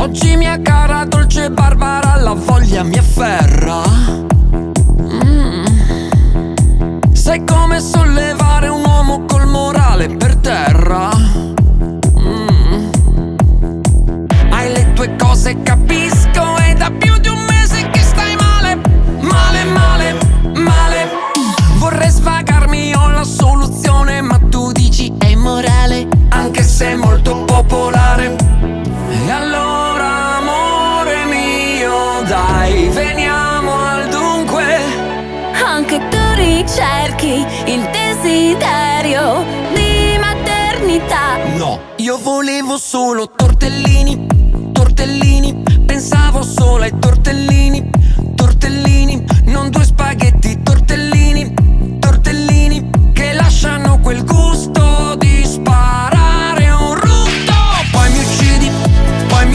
Oggi mia cara dolce Barbara, la voglia mi afferra. Sai come sollevare un uomo col morale per terra. Hai le tue cose, capisco, è da più di un mese che stai male. Male, male, male. Vorrei svagarmi, ho la soluzione, ma tu dici è immorale, anche se è molto popolare. E allora amore mio, dai, veniamo al dunque. Anche tu ricerchi il desiderio di maternità. No, io volevo solo tortellini, tortellini. Pensavo solo ai tortellini, tortellini. Non due spaghetti, tortellini, tortellini, che lasciano quel gusto di sparare un rutto. Poi mi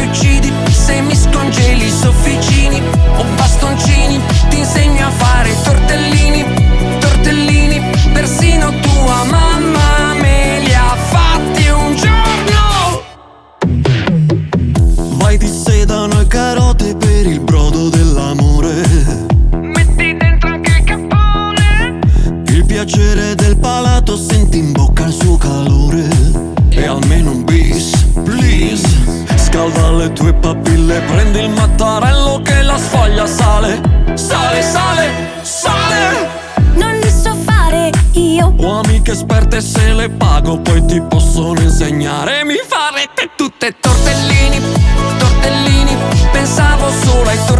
uccidi, se mi scongeli i sofficini o bastoncini. Ti insegno a fare tortellini, tortellini. Persino tua mamma me li ha fatti un giorno. Vai di sedano e carote per il brodo dell'amore. Metti dentro anche il cappone. Il piacere del palato, senti in bocca il suo calore. E almeno un bis, please. Scalda le tue papille, prendi il mattarello che la sfoglia sale. Sale, sale, sale. Non li so fare io. Ho amiche esperte, se le pago poi ti possono insegnare. Mi farete tutte tortellini, tortellini. Pensavo solo ai tortellini,